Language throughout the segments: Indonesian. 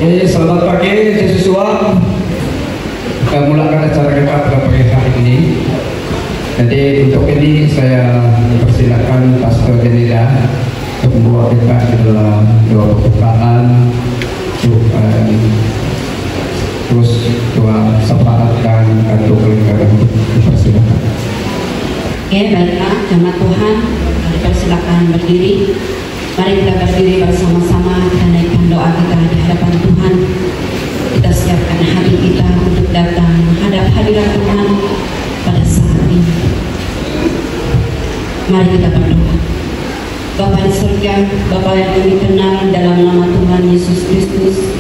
Oke, selamat pagi siswa. Kita mulakan acara kita pada pagi hari ini. Jadi untuk ini saya persilakan Pastor Genida untuk membawa kita ke dalam doa pembukaan, terus doa syafaat dan doa kelingkaran. Dipersilakan. Oke, baiklah, nama Tuhan, dipersilakan berdiri. Mari kita berdiri bersama-sama, kita naikkan doa kita di hadapan Tuhan. Kita siapkan hati kita untuk datang menghadap hadirat Tuhan pada saat ini. Mari kita berdoa. Bapa di surga, Bapa yang kami kenal dalam nama Tuhan Yesus Kristus,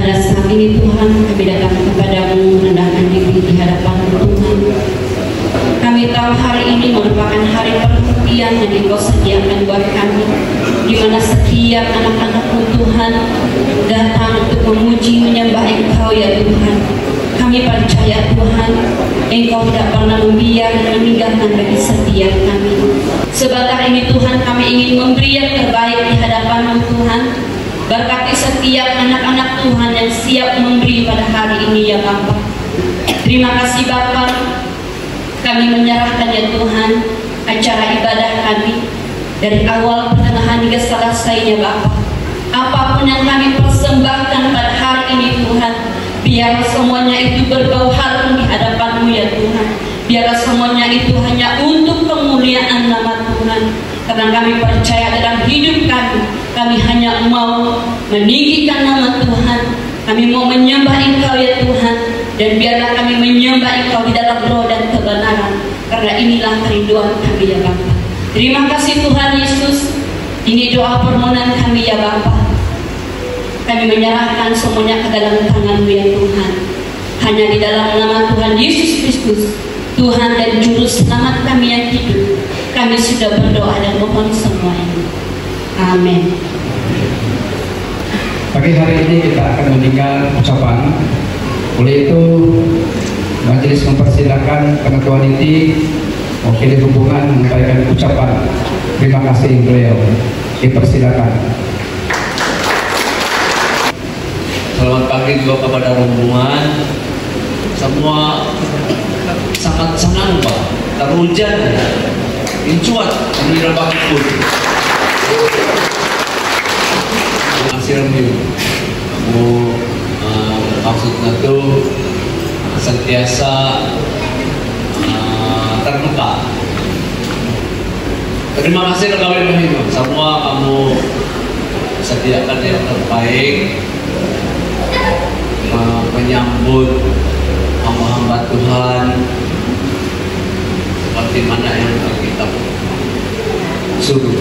pada saat ini Tuhan kami datang kepadamu merendahkan diri di hadapan Tuhan. Kami tahu hari ini merupakan hari perhentian yang Engkau sediakan buat kami, di mana setiap anak-anak Tuhan datang untuk memuji menyembah Engkau ya Tuhan. Kami percaya Tuhan, Engkau tidak pernah membiarkan dan meninggalkan bagi setiap kami. Sebentar ini Tuhan kami ingin memberi yang terbaik di hadapan Tuhan. Berkati setiap anak-anak Tuhan yang siap memberi pada hari ini ya Bapa. Terima kasih Bapa. Kami menyerahkan ya Tuhan acara ibadah kami dari awal pertengahan hingga selesainya Bapa. Apapun yang kami persembahkan pada hari ini Tuhan, biar semuanya itu berbau harum di hadapan-Mu ya Tuhan. Biar semuanya itu hanya untuk kemuliaan nama Tuhan. Karena kami percaya dalam hidup kami hanya mau meninggikan nama Tuhan. Kami mau menyembah Engkau ya Tuhan. Dan biarlah kami menyembah Engkau di dalam roh dan kebenaran. Karena inilah kerinduan kami ya Bapa. Terima kasih Tuhan Yesus. Ini doa permohonan kami ya Bapa. Kami menyerahkan semuanya ke dalam tangan-Mu ya Tuhan. Hanya di dalam nama Tuhan Yesus Kristus, Tuhan dan Juru Selamat kami yang hidup, kami sudah berdoa dan mohon semua ini. Amin. Pagi hari ini kita akan mendengar ucapan. Oleh itu, majelis mempersilakan Ketua Niti Wakil Hubungan menyampaikan ucapan terima kasih beliau. Dipersilakan. Selamat pagi juga kepada rombongan. Semua sangat senang Pak. Terhujan, incuat, kami rebah pun. Terima kasih Remi. Kamu maksudnya itu sentiasa terbuka. Terima kasih rekan Rahim. Semua kamu sediakan yang terbaik, menyambut hamba-hamba Tuhan seperti mana yang kita suruh.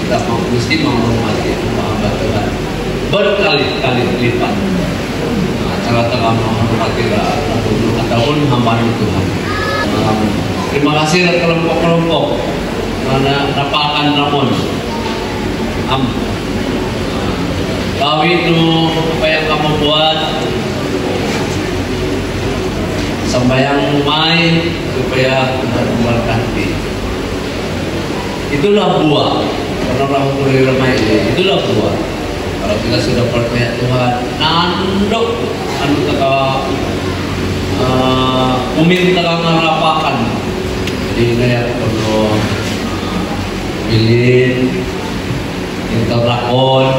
Kita mesti menghormati hamba-hamba Tuhan berkali-kali lipat. Cara menghormati ataupun hamba Tuhan. Terima kasih kelompok-kelompok karena dapakan Ramon. Tahu itu apa yang kamu buat, sembahyang mai supaya memberkati. Itulah buah. Karena orang kuliah ramai ini, itulah buah. Kalau kita sudah percaya Tuhan, nanduk anu teka meminta ngarapakan. Jadi kayak perlu bilin, interlakon,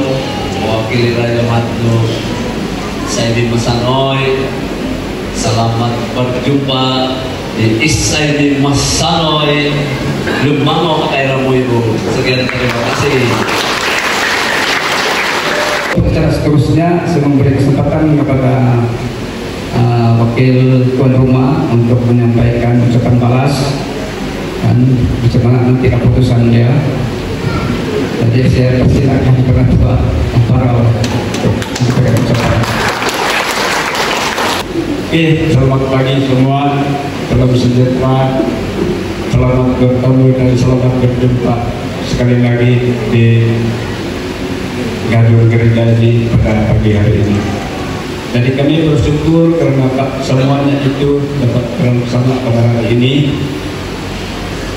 mewakili Raja Matu, saya di Masanoy. Selamat berjumpa di Isai di Masanoy. Lumango katairamu Ibu. Sekian terima kasih. Secara seterusnya saya memberi kesempatan kepada wakil tuan rumah untuk menyampaikan ucapan balas dan bagaimana nanti keputusan dia. Jadi saya persilakan kepada Tuan para untuk memberikan ucapan. Oke, selamat pagi semua. Salam sejahtera. Selamat bertemu dan selamat berjumpa sekali lagi di gedung gereja ini pada pagi hari ini. Jadi kami bersyukur karena semuanya itu dapat bersama pada hari ini.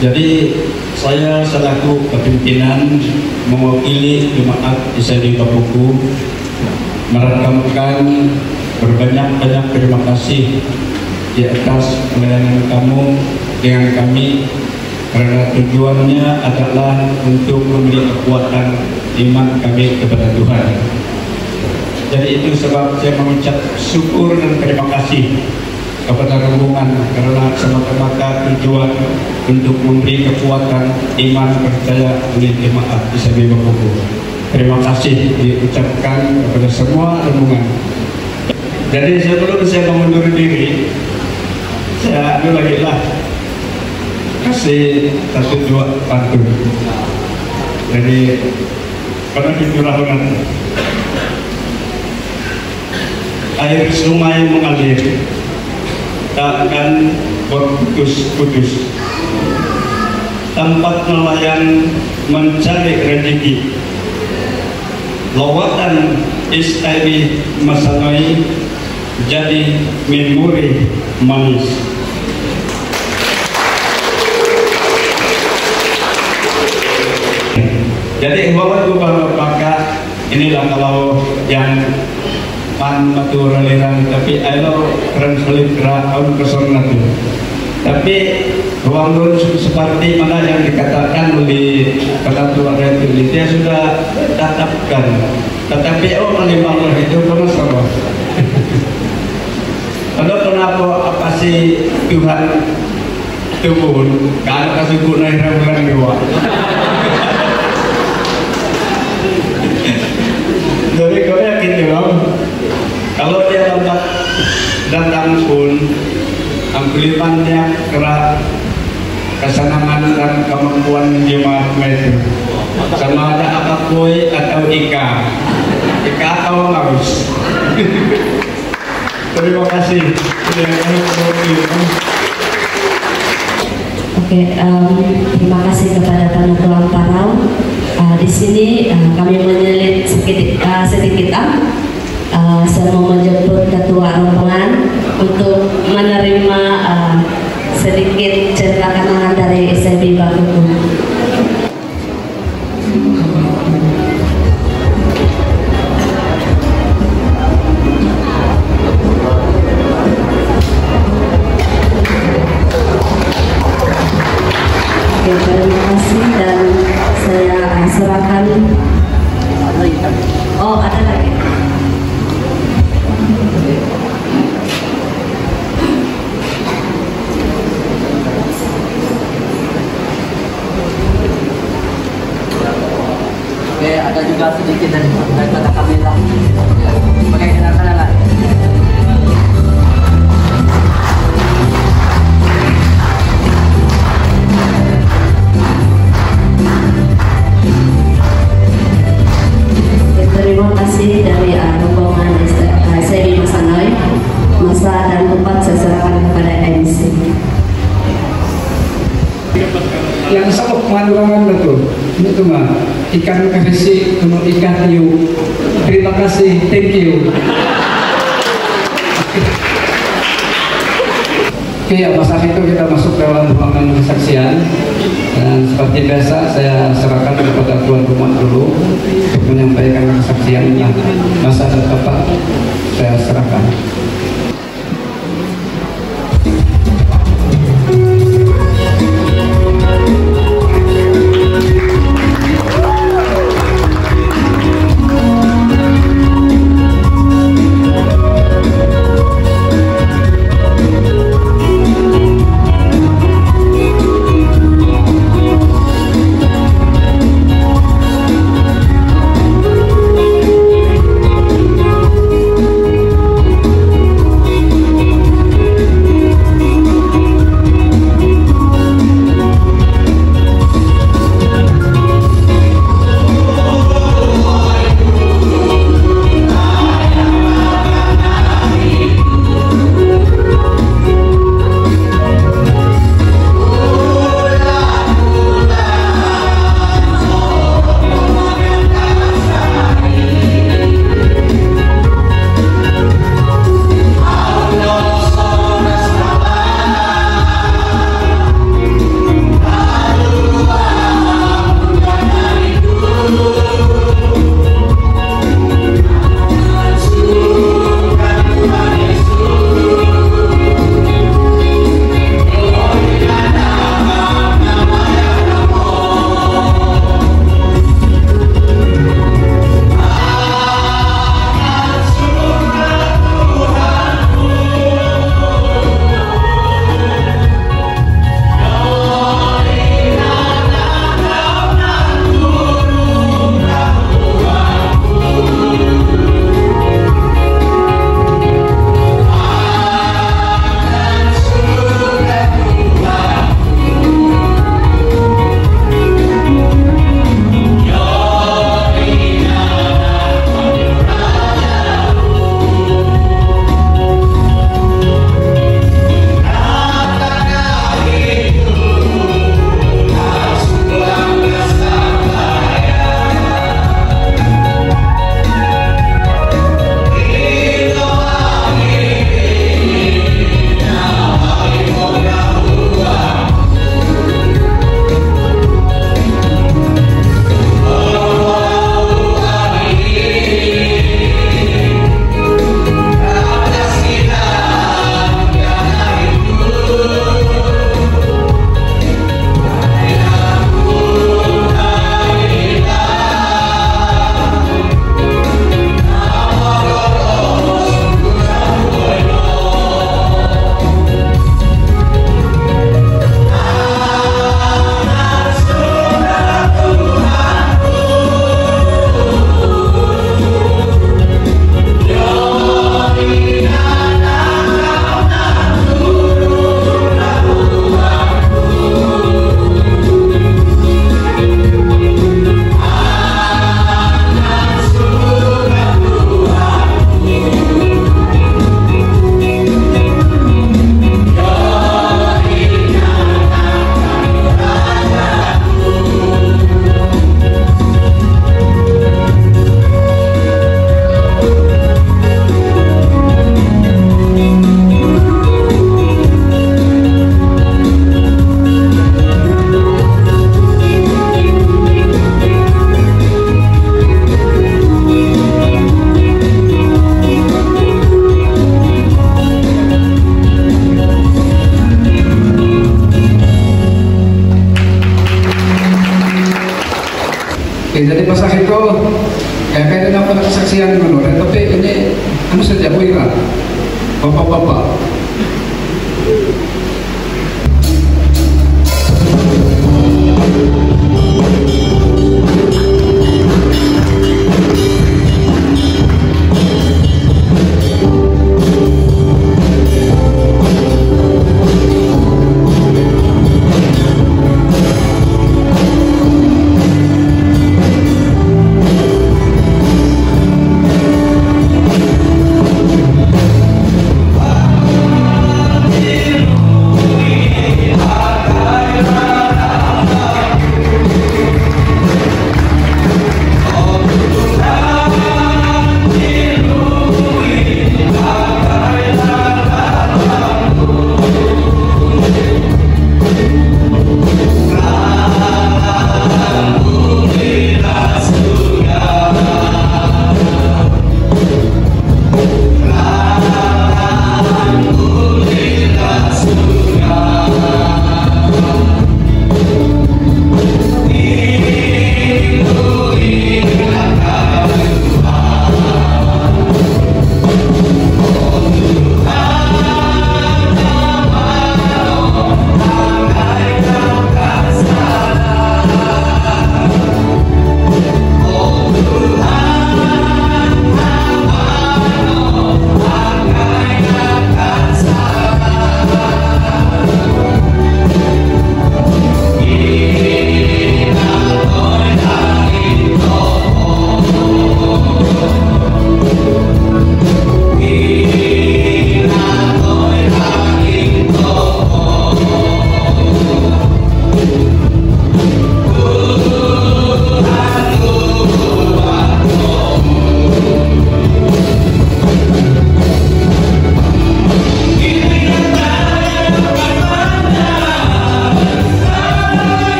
Jadi saya selaku kepimpinan mewakili jemaat Isai Bapuku merekamkan berbanyak-banyak terima kasih di atas pelayanan kamu dengan kami, karena tujuannya adalah untuk memberi kekuatan iman kami kepada Tuhan. Jadi itu sebab saya mengucap syukur dan terima kasih kepada rombongan, karena semata-mata tujuan untuk memberi kekuatan iman percaya oleh jemaat ICB Bakobo. Terima kasih diucapkan kepada semua rombongan. Jadi sebelum saya mengundur diri, saya lagi lah kasih satu dua pantun. Jadi pada curahkan air sungai mengalir, takkan berputus-putus. Tempat nelayan mencari rezeki, lawatan ICB Masanoi jadi memori manis. Jadi bapak-bapak, inilah kalau yang pan matur aliran, tapi ayo translate raun kesana tuh. Tapi ruang seperti mana yang dikatakan oleh peraturan itu dia sudah tetapkan. Tetapi Allah itu pernah sama. Kenapa apa sih Tuhan turun? Kalau kasih guna bulan dua. Jadi kau yakin juga, kalau dia lambat datang pun amplifannya kerak kesenangan dan kemampuan jemaat itu sama ada apa kue atau ika atau harus. Terima kasih. Oke, terima kasih kepada tamu Tuan Parau. Di sini kami menyelit sedikit. Saya mau menjemput ketua rombongan untuk menerima sedikit cerita kenangan dari ICB Bakobo. Terima kasih dan saya serahkan. Oh, ada lagi. Oke, ada juga sedikit daripada kami lah. Sebagai kenal-kenalan. Terima kasih dari rombongan ICB Masanoi. Masa dan tempat saya serahkan kepada MC. Yang sama pemandangan itu mah ikan kasih ikan hiu. Terima kasih, thank you. Oke, masa itu kita masuk dalam ruangan kesaksian, dan seperti biasa saya serahkan kepada tuan rumah dulu untuk menyampaikan kesaksiannya. Masa dan tempat saya serahkan. yang tapi ini saja wira bapak-bapak.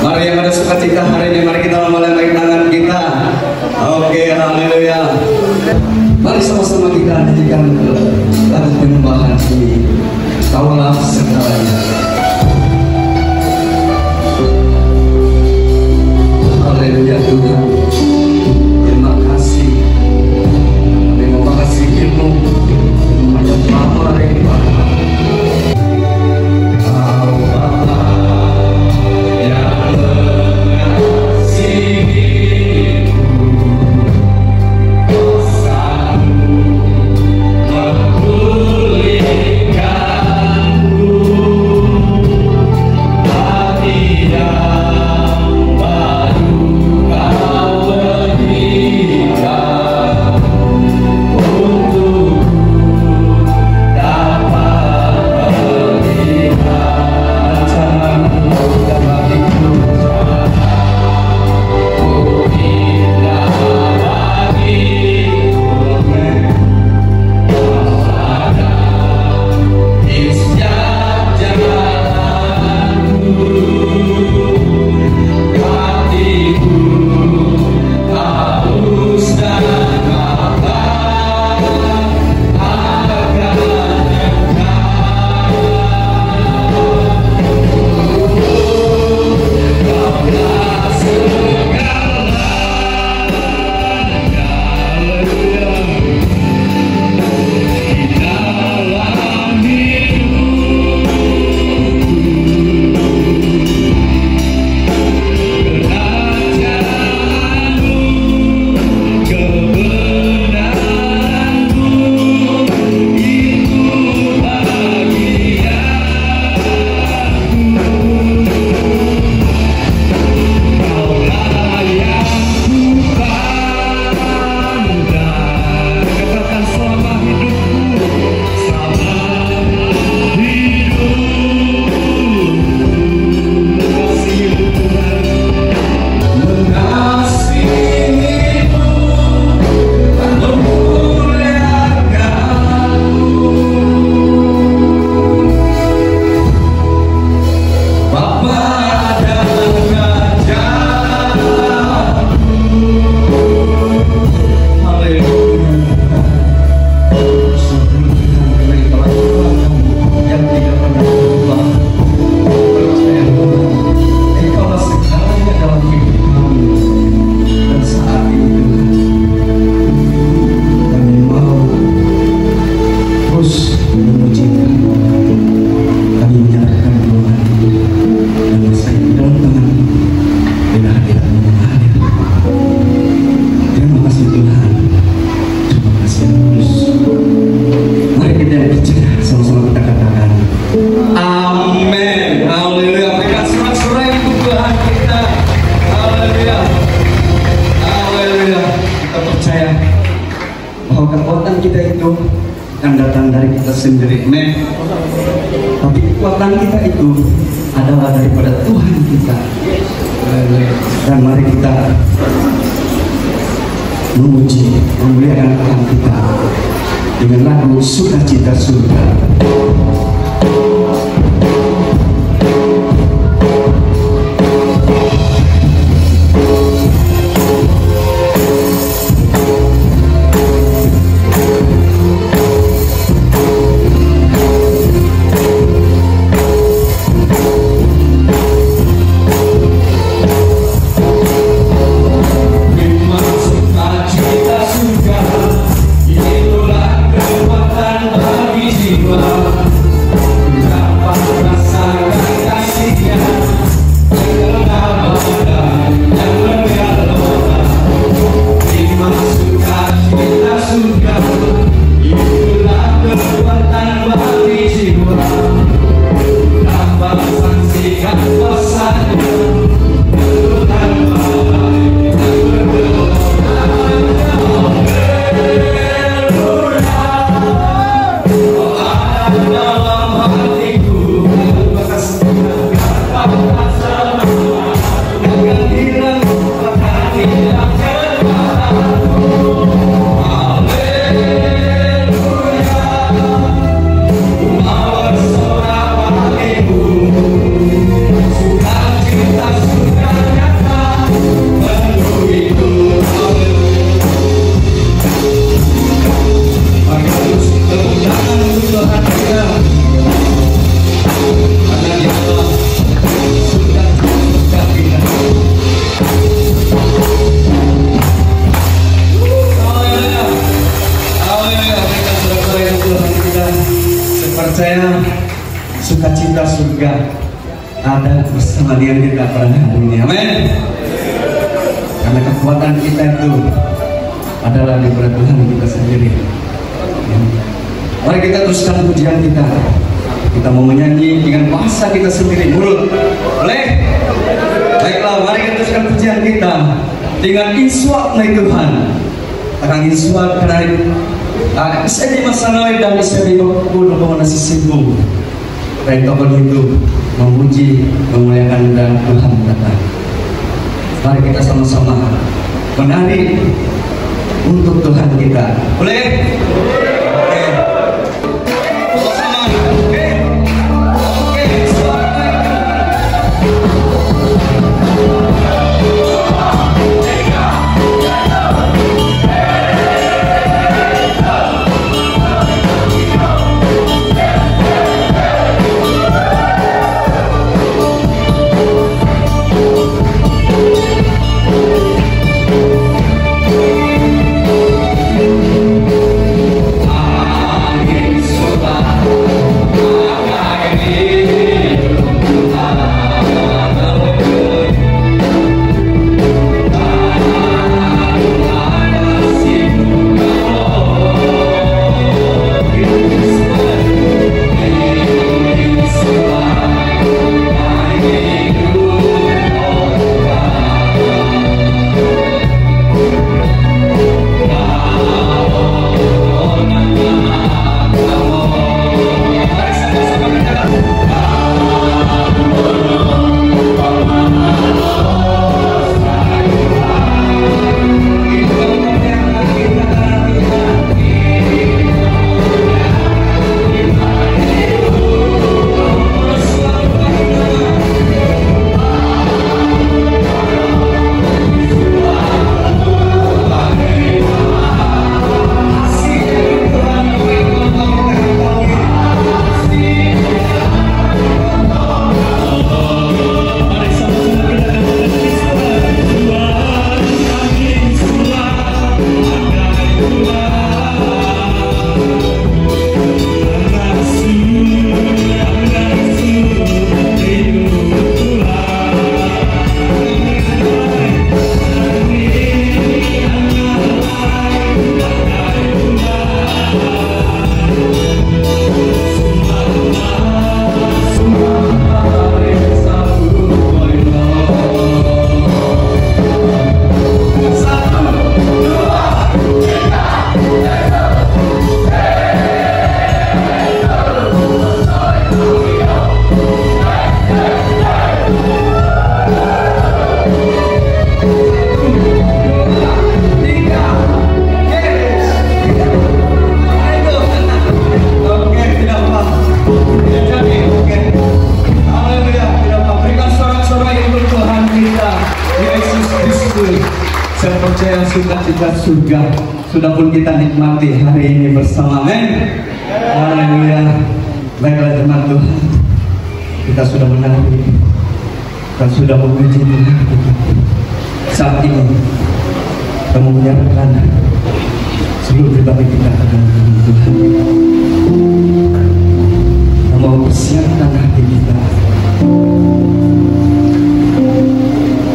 Mari yang ada sukacita hari ini, mari kita melambaikan tangan kita. Oke, haleluya. Mari sama-sama kita nyanyikan lagu penyembahan ini. Kaulah segalanya. Haleluya Tuhan. Terima kasih. Terima kasih ilmu. Menyembah mereka. kekuatan kita itu akan datang dari kita sendiri, amin. Tapi kekuatan kita itu adalah daripada Tuhan kita. Dan mari kita memuji, memuliakan Tuhan kita dengan lagu Sukacita Surga. Percaya sukacita surga ada bersama dia kita pada hari ini, amin. Karena kekuatan kita itu adalah daripada Tuhan kita sendiri. Mari kita teruskan pujian kita. Kita mau menyanyi dengan bahasa kita sendiri, mulut. Boleh? Baiklah, mari kita teruskan pujian kita dengan inswak dari Tuhan. Akan inswak dari isa di masanay dan isa di magpupuno ko na sisimbong. Kaya tokol itu memuji, memuliakan dan Tuhan kata. Mari kita sama-sama menari untuk Tuhan kita. Boleh? Oke. Sama. Oke. Oke. hingga surga sudah pun kita nikmati hari ini bersama. Amin. Haleluya. Baiklah teman Tuhan, kita sudah menari, kita sudah memuji Tuhan. Saat ini kita mau menyerahkan seluruh pribadi kita kepada Tuhan. Kita mau persiapkan hati kita.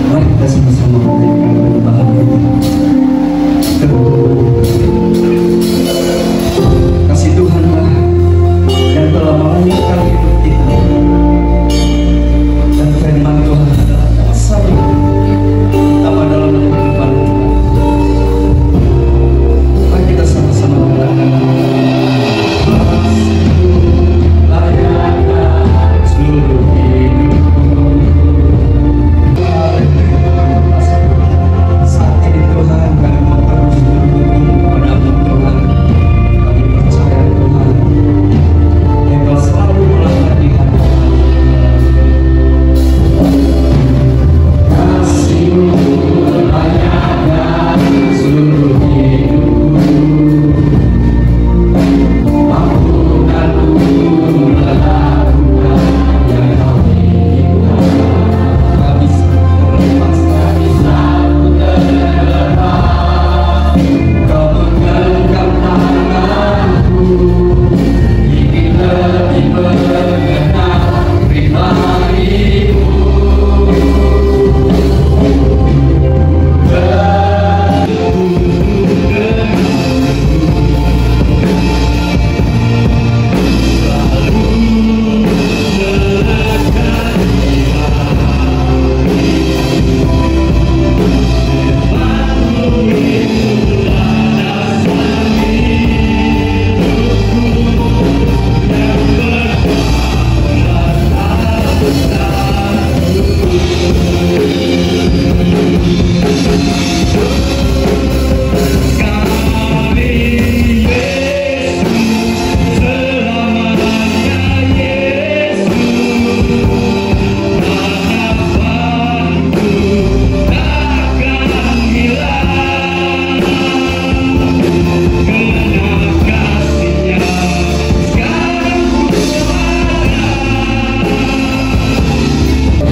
Mari kita sama-sama memberikan penyembahan kita. Kasih Tuhanlah yang telah melahirkan hidup kita, dan firman Tuhan adalah dasar utama dalam kehidupan kita. Mari kita sama-sama mengatakan seluruh hidupku. Saat ini Tuhan, kami mau terus berhubung kepadamu Tuhan. Kami percaya Tuhan, Engkau selalu melanggar hati kami. Kasih-Mu banyakkan seluruh hidupku. Mampukanku melakukan yang Kau inginkan. Kami terlepas, kami selalu terlepas. Kau menggenggam tanganku, ingin lebih mengenal pribadi-Mu.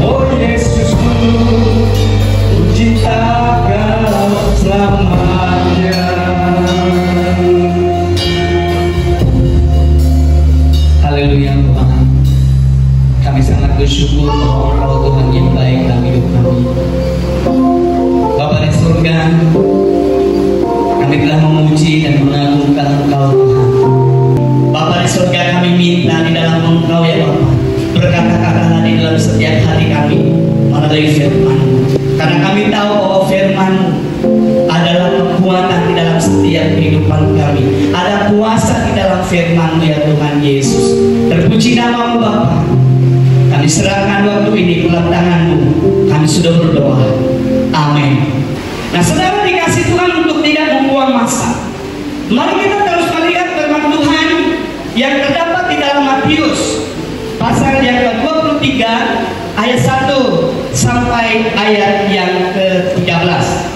Oh Yesusku, puji Engkau selamanya. Haleluya Tuhan, kami sangat bersyukur bahwa Engkau Tuhan yang baik dalam hidup kami. Bapa di surga, kami telah memuji dan mengagungkan Engkau Tuhan. Bapa di surga, kami minta di dalam Engkau ya Bapa, berkata-katalah di dalam setiap hati kami melalui firman. Karena kami tahu bahwa firman adalah kekuatan di dalam setiap kehidupan kami. Ada kuasa di dalam firman-Mu ya Tuhan Yesus. Terpuji nama-Mu Bapa. Kami serahkan waktu ini ke dalam tangan-Mu. Kami sudah berdoa. Amin. Nah saudara dikasih Tuhan untuk tidak membuang masa, mari kita terus melihat firman Tuhan yang terdapat di dalam Matius pasal yang ke-23 ayat 1 sampai ayat yang ke-13.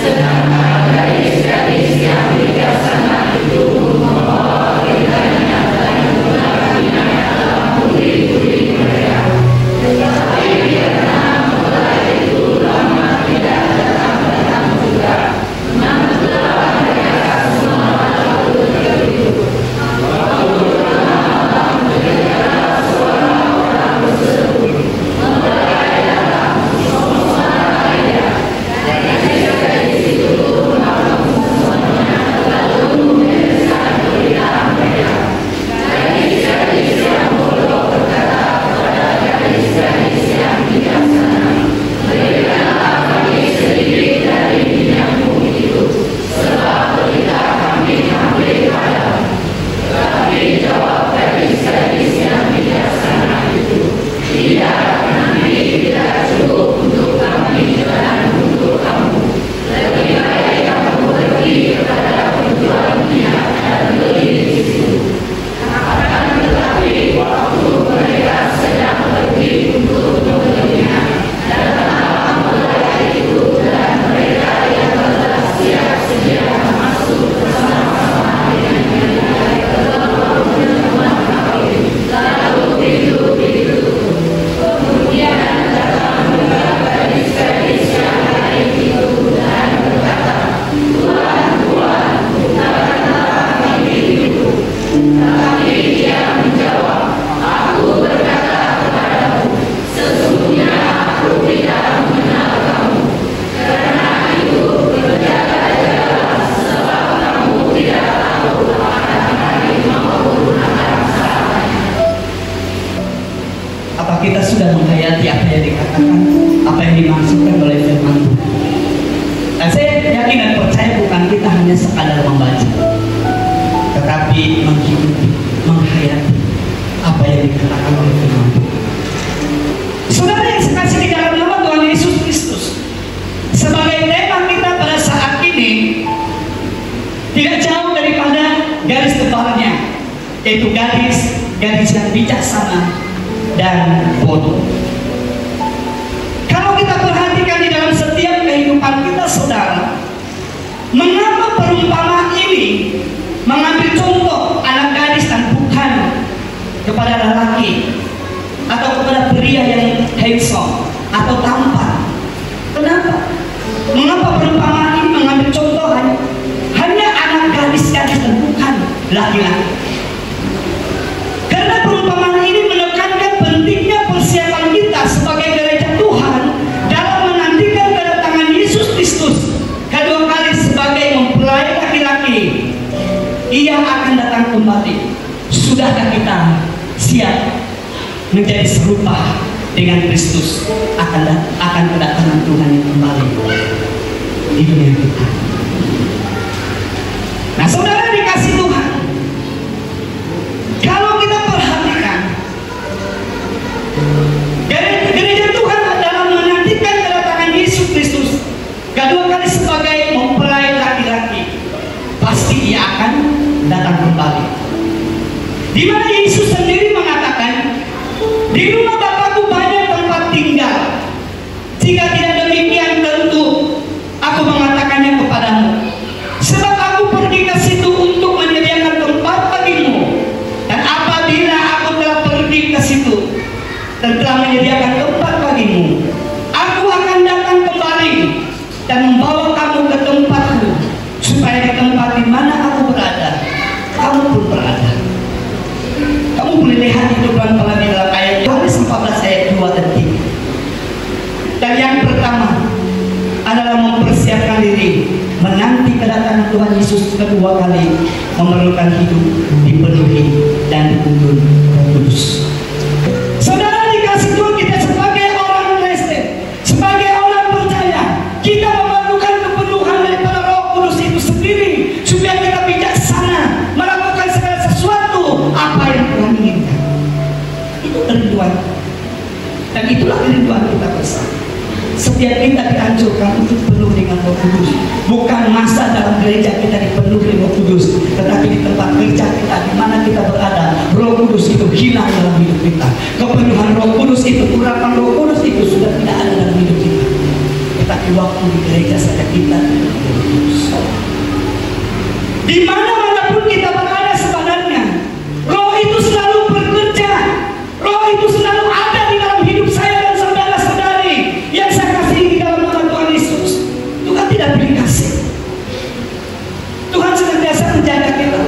Sedangkan gadis-gadis yang bijaksana itu yakin dan percaya bukan kita hanya sekadar membaca, tetapi menghidupi, menghayati apa yang dikatakan oleh firman Tuhan. Saudara yang sekasih di dalam nama Tuhan Yesus Kristus, sebagai tema kita pada saat ini tidak jauh daripada garis tebalnya, yaitu garis yang bijaksana dan bodoh. Kalau kita perhatikan di dalam setiap kehidupan kita, saudara, mengapa perumpamaan ini mengambil contoh anak gadis dan bukan kepada lelaki atau kepada pria yang handsome atau tampan? Kenapa? Mengapa perumpamaan ini mengambil contoh hanya anak gadis-gadis dan bukan laki-laki? Karena perumpamaan ini menekankan pentingnya persiapan kita sebagai gereja Tuhan dalam menantikan kedatangan Yesus Kristus kedua kali sebagai mempelai laki-laki. Ia akan datang kembali. Sudahkah kita siap menjadi serupa dengan Kristus akan kedatangan Tuhan yang kembali di dunia kita? Nah, saudara dikasih Tuhan, kalau kita perhatikan gereja Tuhan dalam menantikan kedatangan Yesus Kristus kedua kali sebagai mempelai laki-laki, pasti Ia akan datang kembali. Di mana Yesus sendiri mengatakan, di rumah Bapakku banyak tempat tinggal. Jika tidak demikian, tentu aku mengatakannya kepadamu. Sebab aku pergi ke situ untuk menyediakan tempat bagimu. Dan apabila aku telah pergi ke situ dan telah menyediakan tempat bagimu, aku akan datang kembali dan membawa kamu ke tempatku, supaya di tempat di mana aku berada, kamu pun berada. Kamu boleh lihat itu pelan-pelan di dalam ayat Yohanes 14 ayat 2 dan 3. Dan yang pertama adalah mempersiapkan diri menanti kedatangan Tuhan Yesus kedua kali, memerlukan hidup dipenuhi dan dituntun Roh Kudus. Saudara dikasih Tuhan, kita sebagai orang Kristen, sebagai orang percaya, kita memerlukan kepenuhan daripada Roh Kudus itu sendiri, supaya kita bijaksana melakukan segala sesuatu apa yang Tuhan inginkan. Itu kerinduan, dan itulah kerinduan kita bersama. Setiap kita dianjurkan untuk penuh dengan Roh Kudus. Bukan masa dalam gereja kita dipenuhi Roh Kudus, tetapi di tempat kerja kita, di mana kita berada, Roh Kudus itu hilang dalam hidup kita. Kepenuhan Roh Kudus itu, urapan Roh Kudus itu sudah tidak ada dalam hidup kita. Tetapi waktu di gereja saja kita Roh Kudus. Di mana-manapun kita berada sebenarnya, Roh itu selalu bekerja. Roh itu selalu ada di dalam hidup saya dan saudara-saudari yang saya kasihi di dalam nama Tuhan Yesus. Tuhan tidak beri kasih. Tuhan senantiasa menjaga kita.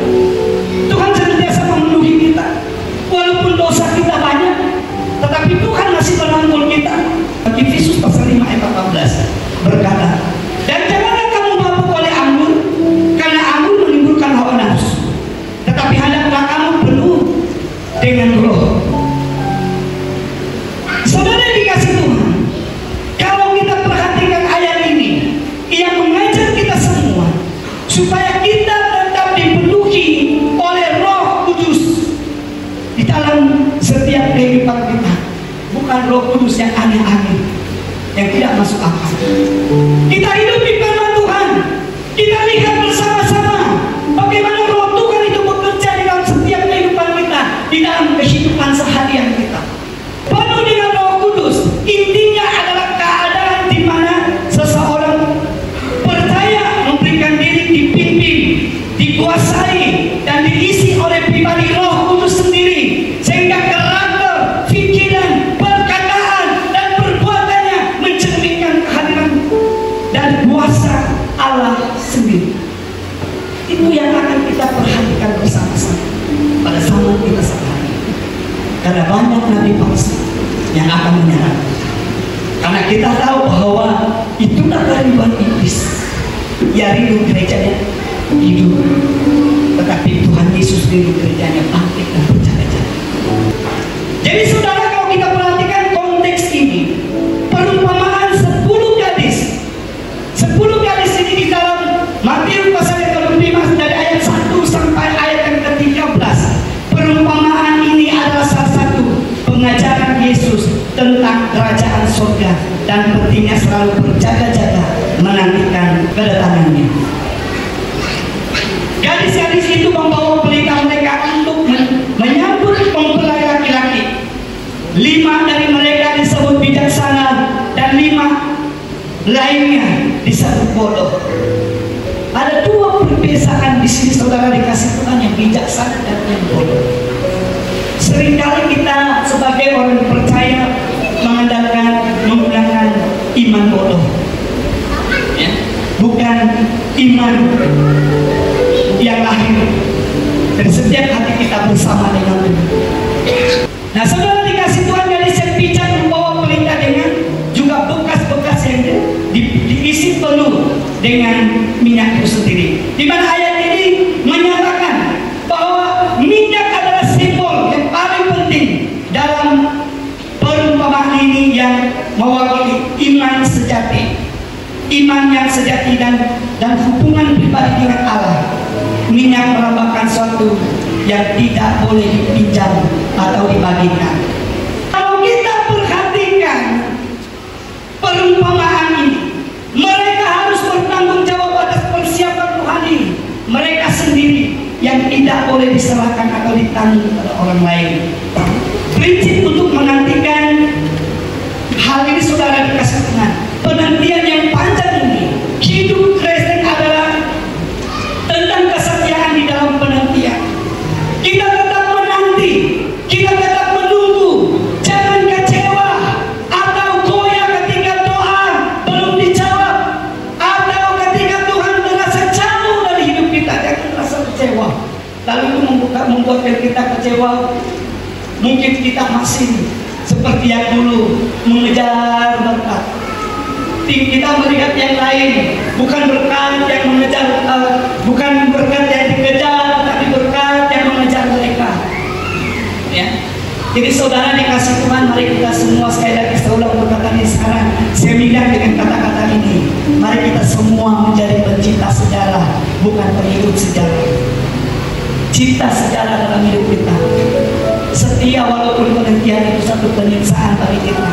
Tuhan senantiasa memenuhi kita. Walaupun dosa kita banyak, tetapi Tuhan masih merangkul kita. Efesus pasal 5 ayat 14 berkata, dan janganlah kamu mabuk oleh anggur, karena anggur menimbulkan hawa nafsu, tetapi hendaklah kamu penuh dengan Roh. Saudara dikasih Tuhan, kalau kita perhatikan ayat ini, ia mengajar kita semua supaya kita tetap dipenuhi oleh Roh Kudus di dalam setiap kehidupan kita. Bukan Roh Kudus yang aneh-aneh, yang tidak masuk akal. Kita hidup di firman Tuhan, kita lihat bersama-sama bagaimana Roh Tuhan itu bekerja di dalam setiap kehidupan kita, di dalam kehidupan seharian kita. Penuh dengan Roh Kudus, intinya adalah keadaan di mana seseorang percaya, memberikan diri dipimpin, dikuasai, dan diisi oleh pribadi Roh Kudus sendiri, sehingga karakter, pikiran, perkataan, dan perbuatannya mencerminkan kehadiran dan kuasa Allah sendiri. Itu yang akan kita perhatikan bersama-sama pada zaman kita sekarang. Karena banyak nabi palsu yang akan menyerang. Karena kita tahu bahwa itulah kerinduan iblis. Ia rindu gerejanya hidup, tetapi Tuhan Yesus rindu gerejanya bangkit dan berjalan-jalan. Jadi saudara, kalau kita perhatikan konteks ini, perumpamaan 10 gadis. 10 gadis ini kita bodoh. Ada dua perbedaan di sini saudara dikasih Tuhan, yang bijaksana dan yang bodoh. Seringkali kita sebagai orang percaya menggunakan iman bodoh, ya, bukan iman yang lahir dari setiap hati kita bersama dengan Tuhan. Nah, saudara dikasih Tuhan, dari sepijak membawa pelita dengan juga bekas-bekas yang diisi penuh dengan minyak itu sendiri. Di mana ayat ini menyatakan bahwa minyak adalah simbol yang paling penting dalam perumpamaan ini, yang mewakili iman sejati, iman yang sejati dan hubungan pribadi dengan Allah. Minyak melambangkan suatu yang tidak boleh dipinjam atau dibagikan. Kalau kita perhatikan perumpamaan ini, mereka harus bertanggung jawab atas persiapan rohani mereka sendiri yang tidak boleh diserahkan atau ditanggung oleh orang lain. Prinsip untuk menantikan hal ini saudara dikasih Tuhan, penantian yang panjang ini. Hidup Kristen adalah tentang kesetiaan di dalam penantian. Kita tetap menanti, kita tetap menunggu, jangan kecewa atau goyah ketika doa belum dijawab, atau ketika Tuhan merasa jauh dari hidup kita. Jangan merasa kecewa lalu itu membuat kita kecewa. Mungkin kita masih seperti yang dulu mengejar berkat. Kita melihat yang lain, bukan berkat yang mengejar, bukan berkat yang dikejar, tapi berkat yang mengejar mereka. Ya. Jadi saudara dikasih Tuhan, mari kita semua, sekali lagi saya ulang perkataan ini sekarang, saya bilang dengan kata-kata ini, mari kita semua menjadi pencinta sejarah, bukan pengikut sejarah. Cinta sejarah dalam hidup kita. Setia walaupun penantian itu satu penyiksaan bagi kita.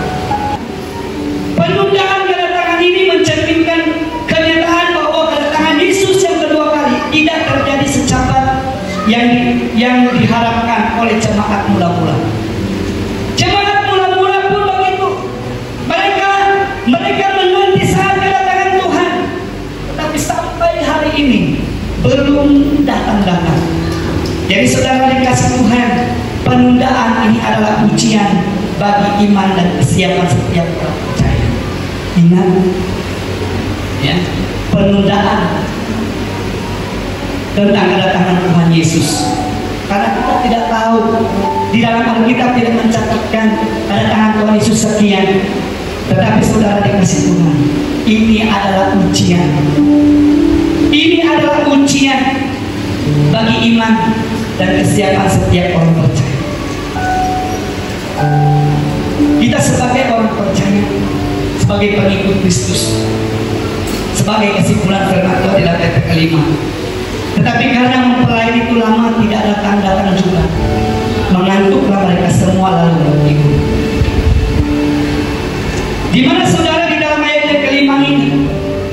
Penundaan kedatangan ini mencerminkan kenyataan bahwa kedatangan Yesus yang kedua kali tidak terjadi secepat yang diharapkan oleh jemaat mula-mula. Jemaat mula-mula pun begitu. Mereka menanti saat kedatangan Tuhan, tetapi sampai hari ini belum datang-datang. Jadi saudara dikasih Tuhan, penundaan ini adalah ujian bagi iman dan kesiapan setiap orang percaya. Ingat, ya, penundaan tentang kedatangan Tuhan Yesus. Karena kita tidak tahu, di dalam Alkitab tidak mencatatkan kedatangan Tuhan Yesus sekian. Tetapi saudara dikasih Tuhan, ini adalah ujian. Ini adalah ujian bagi iman dan kesiapan setiap orang percaya. Kita sebagai orang percaya, sebagai pengikut Kristus, sebagai kesimpulan firman Tuhan di ayat kelima. Tetapi karena mempelai itu lama tidak datang juga, mengantuklah mereka semua lalu tertidur. Di mana saudara di dalam ayat kelima ini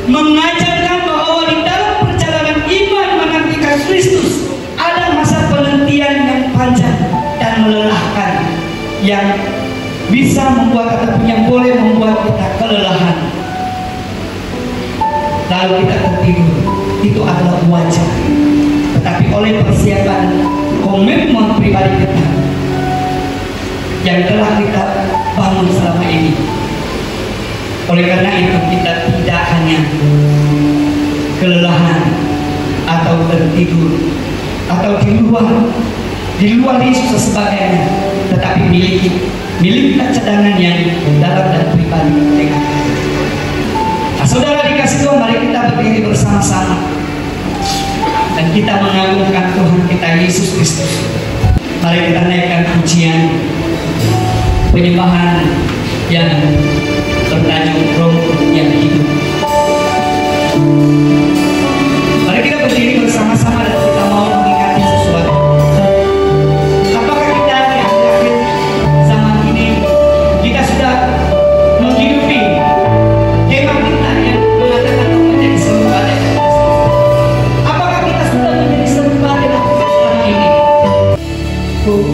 mengajarkan bahwa di dalam perjalanan iman menantikan Kristus ada masa penantian yang panjang dan melelahkan, yang bisa membuat ataupun yang boleh membuat kita kelelahan lalu kita tertidur. Itu adalah wajar. Tetapi oleh persiapan komitmen pribadi kita yang telah kita bangun selama ini, oleh karena itu kita tidak hanya kelelahan atau tertidur atau di luar Yesus dan sebagainya, tetapi milik kita cadangan yang dalam dan pribadi dengan. Nah, saudara dikasih Tuhan, mari kita berdiri bersama-sama dan kita mengagungkan Tuhan kita Yesus Kristus. Mari kita naikkan pujian penyembahan yang bertajuk Roh yang hidup. Mari kita berdiri bersama-sama dan kita mau mengingati sesuatu. Apakah kita di akhir zaman ini kita sudah menghidupi tema kita yang mengatakan menjadi serupa dengan Kristus? Apakah kita sudah menjadi serupa dengan Kristus selama ini? Oh,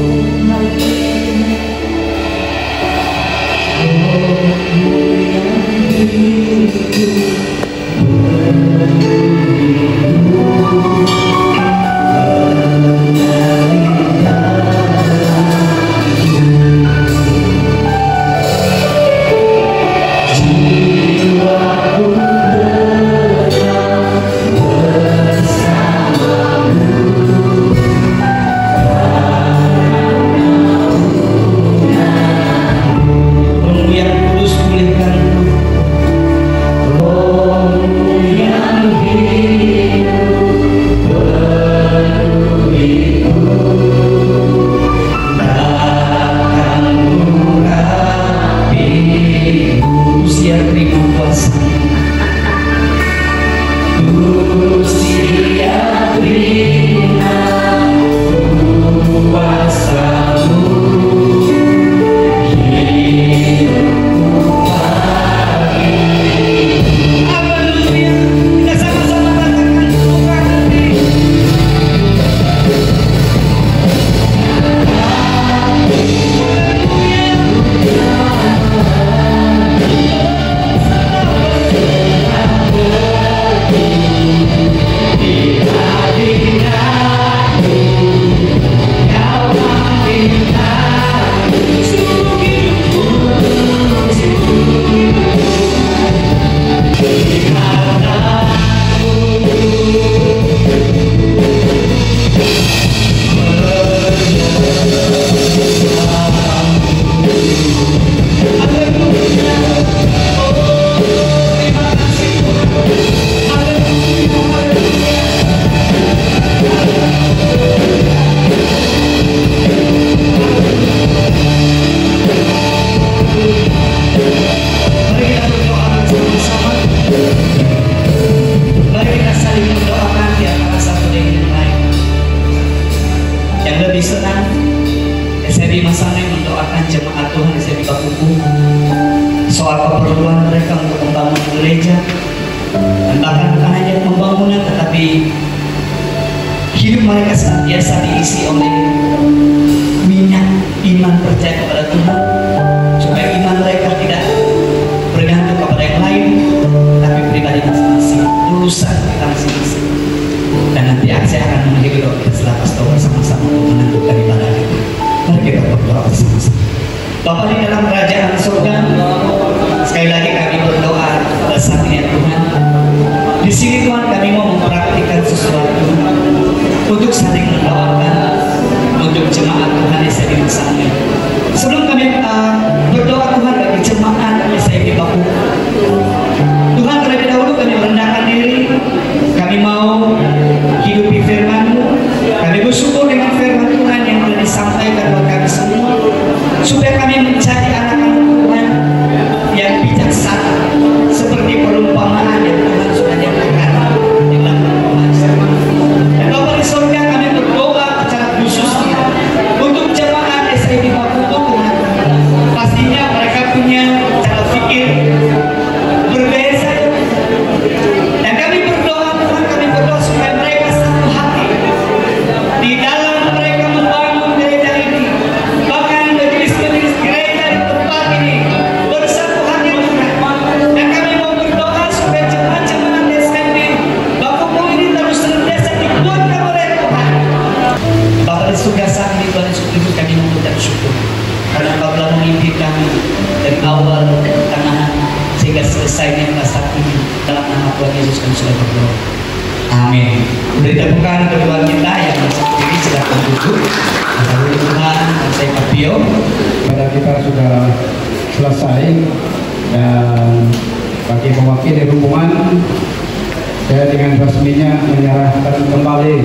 soal keperluan mereka untuk membangun gereja, entah bukan hanya pembangunan, tetapi hidup mereka senantiasa diisi oleh minyak iman percaya kepada Tuhan, supaya iman mereka tidak bergantung kepada yang lain, tapi pribadi masing-masing, urusan kita masing-masing. Dan nanti saya akan menghadiri doa kita setelah pastor bersama-sama untuk menentukan ibadah kita. Mari kita berdoa bersama-sama. Bapa di dalam kerajaan surga, sekali lagi kami berdoa pada saat ini Tuhan. Di sini Tuhan kami mau mempraktikkan sesuatu untuk saling mendoakan untuk jemaat Tuhan yang saya dimaksanya. Sebelum kami berdoa Tuhan bagi jemaat yang saya dibaku, Tuhan terlebih dahulu kami merendahkan diri. Kami mau hidupi firman-Mu. Kami bersyukur dengan firman Tuhan yang telah disampaikan kepada kami semua, supaya kami menjadi anak-anak Tuhan yang bijaksana, seperti perumpamaan yang Tuhan sudah nyatakan dalam perumpamaan. Dan Bapa di surga, kami berdoa secara khususnya untuk jemaat SID Maputo Tuhan. Pastinya mereka punya cara pikir berbeza, dan kami berdoa Tuhan, kami berdoa supaya mereka satu hati di dalam mereka membangun gereja ini, bahkan majelis-majelis gereja di tempat ini bersatu hati Tuhan. Dan kami mau berdoa supaya jemaat-jemaat SID Bakuku ini terus senantiasa dikuatkan oleh Tuhan. Bapa di surga, saat ini Tuhan Yesus Kristus kami mengucap syukur karena Engkau telah memimpin kami dari awal ke tengah sehingga selesainya masa ini. Dalam nama Tuhan Yesus kami sudah berdoa. Amin. Beri tepukan kedua kita yang seperti ini, silakan duduk. Lalu Tuhan, saya Kapio. Pada kita sudah selesai, dan bagi mewakili rombongan, saya dengan resminya menyerahkan kembali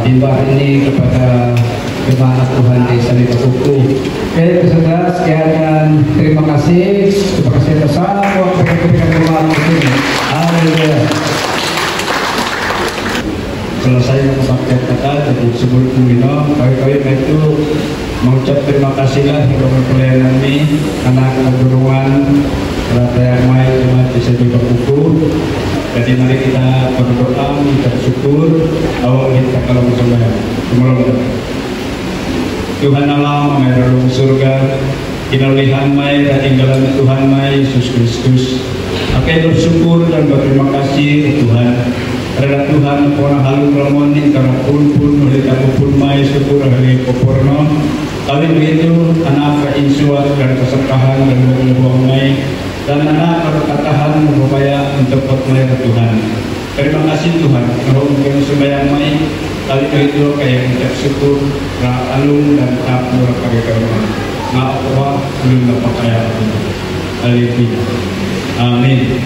mimbar ini kepada jemaat Tuhan di Sani Bakuku. Oke, saudara sekalian, terima kasih besar waktu yang diberikan jemaat ini. Haleluya. Selesai memakai kata, jadi sebelum minum, kami itu mengucap terima kasihlah kepada pelayanan ini, anak keguruan, rata yang main jemaat di Sani Bakuku. Jadi mari kita berdoa, mengucap syukur, awal kita kalau bersama. Tuhan Allah, mengerung surga, kinalihan mai dan tinggalan Tuhan mai Yesus Kristus. Akan bersyukur dan berterima kasih Tuhan. Karena Tuhan pernah halu kelamonin karena pun oleh kamu pun mai syukur hari koporno. Kali begitu anak keinsuat dan keserkahan dan berbuang mai dan anak perkatahan berupaya untuk bermaya Tuhan. Terima kasih Tuhan. Kalau mungkin sembahyang mai kali itu kayak mengucap syukur, alung dan kapur kami kerana maaf belum dapat kaya. Haleluya. Amin.